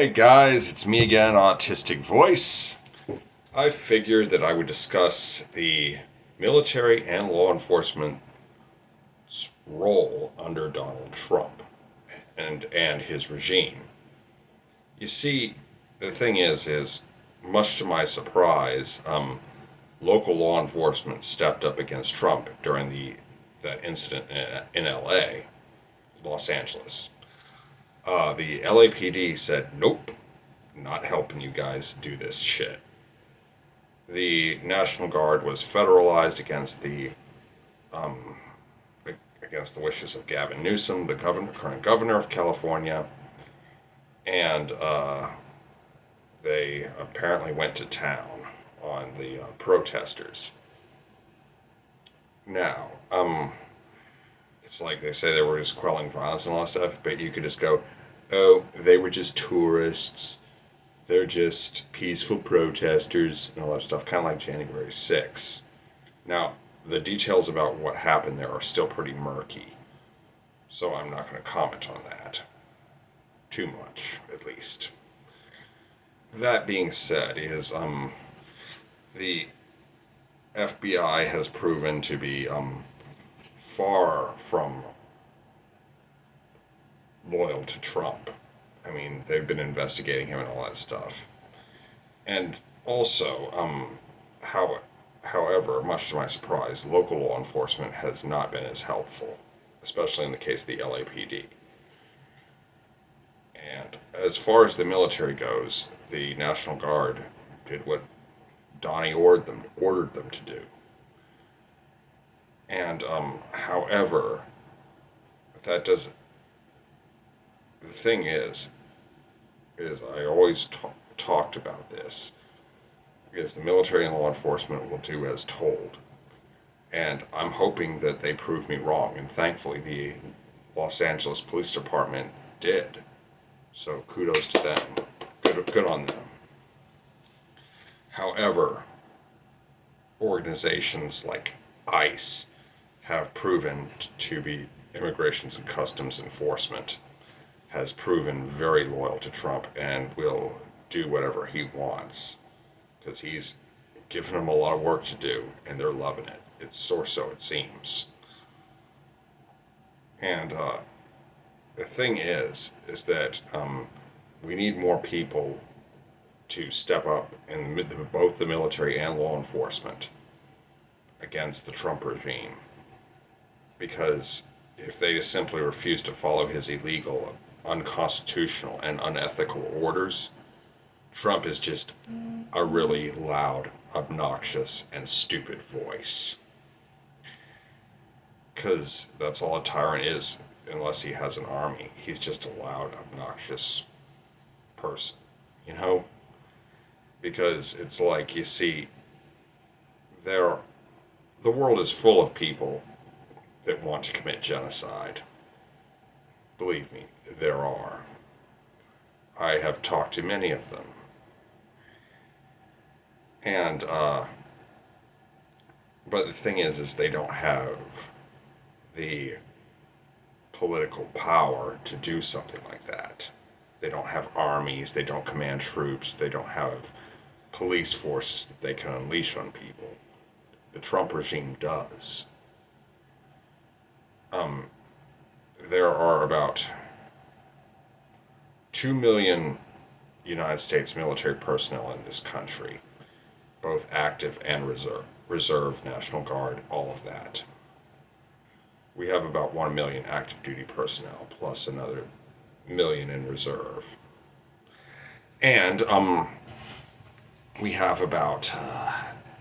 Hey guys, it's me again, Autistic Voice. I figured that I would discuss the military and law enforcement's role under Donald Trump and his regime. You see, the thing is much to my surprise, local law enforcement stepped up against Trump during that incident in L.A., Los Angeles. The LAPD said, "Nope, not helping you guys do this shit." The National Guard was federalized um, against the wishes of Gavin Newsom, the current governor of California, and they apparently went to town on the protesters. Now, it's like they say they were just quelling violence and all that stuff, but you could just go, "Oh, they were just tourists. They're just peaceful protesters," and all that stuff, kind of like January 6th. Now, the details about what happened there are still pretty murky, so I'm not going to comment on that. Too much, at least. That being said, the FBI has proven to be far from loyal to Trump. I mean, they've been investigating him and all that stuff. And also, however, much to my surprise, local law enforcement has not been as helpful, especially in the case of the LAPD. And as far as the military goes, the National Guard did what Donnie ordered them to do. And however, that does. The thing is I always talked about this. Is the military and law enforcement will do as told, and I'm hoping that they prove me wrong. And thankfully, the Los Angeles Police Department did. So kudos to them. Good on them. However, organizations like ICE have proven to be Immigrations and Customs Enforcement has proven very loyal to Trump and will do whatever he wants because he's given them a lot of work to do and they're loving it. It's so it seems. And the thing is that we need more people to step up in both the military and law enforcement against the Trump regime. Because if they just simply refuse to follow his illegal, unconstitutional, and unethical orders, Trump is just a really loud, obnoxious, and stupid voice. Because that's all a tyrant is, unless he has an army. He's just a loud, obnoxious person, you know? Because it's like, you see, the world is full of people that want to commit genocide. Believe me, there are. I have talked to many of them. And, but the thing is they don't have the political power to do something like that. They don't have armies, they don't command troops, they don't have police forces that they can unleash on people. The Trump regime does. There are about 2 million United States military personnel in this country, both active and reserve, National Guard, all of that. We have about 1 million active duty personnel, plus another million in reserve. And we have about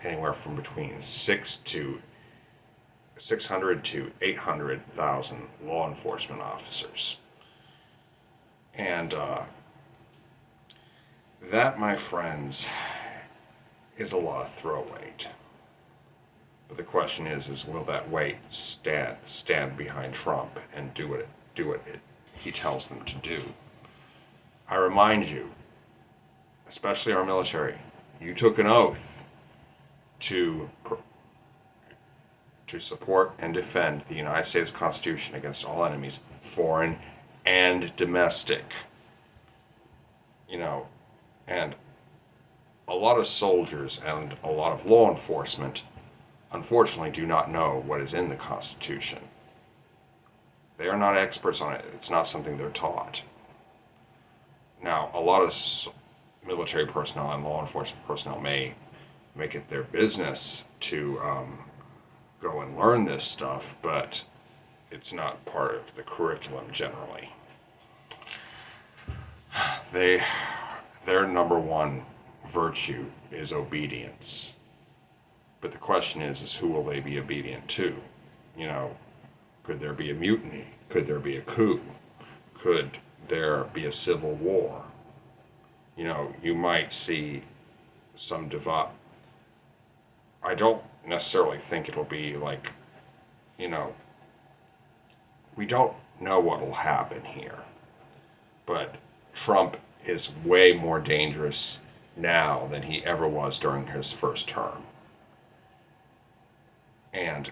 anywhere from between 600 to 800,000 law enforcement officers. And that, my friends, is a lot of throw weight. But the question is will that weight stand behind Trump and do what he tells them to do? I remind you, especially our military, you took an oath to support and defend the United States Constitution against all enemies, foreign and domestic. you know, and a lot of soldiers and a lot of law enforcement, unfortunately, do not know what is in the Constitution. They are not experts on it. It's not something they're taught. Now, a lot of military personnel and law enforcement personnel may make it their business to go and learn this stuff, but it's not part of the curriculum generally. Their number one virtue is obedience. But the question is who will they be obedient to? You know, could there be a mutiny? Could there be a coup? Could there be a civil war? You know, you might see some divide. I don't necessarily think it'll be like, you know, we don't know what will happen here. But Trump is way more dangerous now than he ever was during his first term. And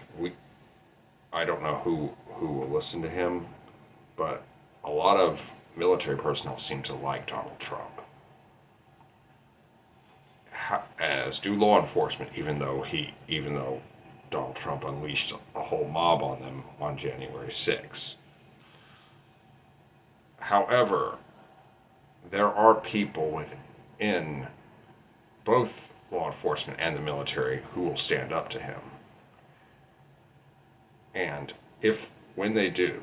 I don't know who will listen to him, but a lot of military personnel seem to like Donald Trump. As do law enforcement, even though Donald Trump unleashed a whole mob on them on January 6th. However, there are people within both law enforcement and the military who will stand up to him. And when they do,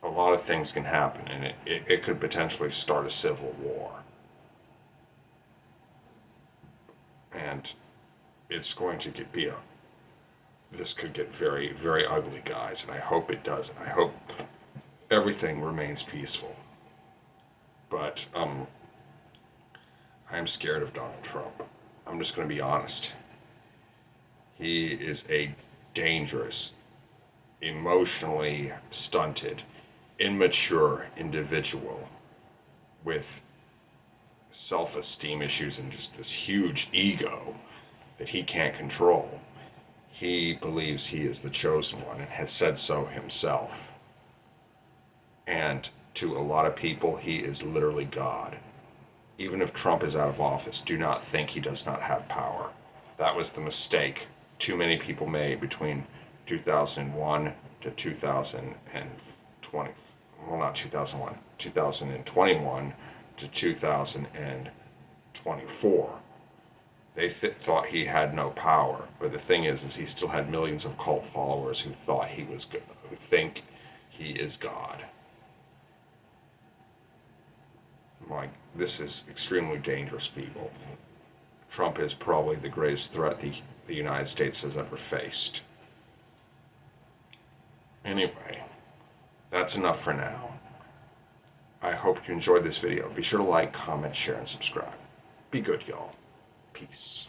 a lot of things can happen, and it could potentially start a civil war. And it's going to this could get very, very ugly, guys, and I hope it doesn't. I hope everything remains peaceful. But I'm scared of Donald Trump. I'm just going to be honest. He is a dangerous, emotionally stunted, immature individual with self-esteem issues and just this huge ego that he can't control. He believes he is the chosen one and has said so himself. And to a lot of people, he is literally God. Even if Trump is out of office, do not think he does not have power. That was the mistake too many people made between 2001 to 2020. Well, not 2001, 2021 to 2024. They thought he had no power, but the thing is he still had millions of cult followers who thought he was good, who think he is God. Like, this is extremely dangerous, people. Trump is probably the greatest threat the United States has ever faced. Anyway, that's enough for now. I hope you enjoyed this video. Be sure to like, comment, share, and subscribe. Be good, y'all. Peace.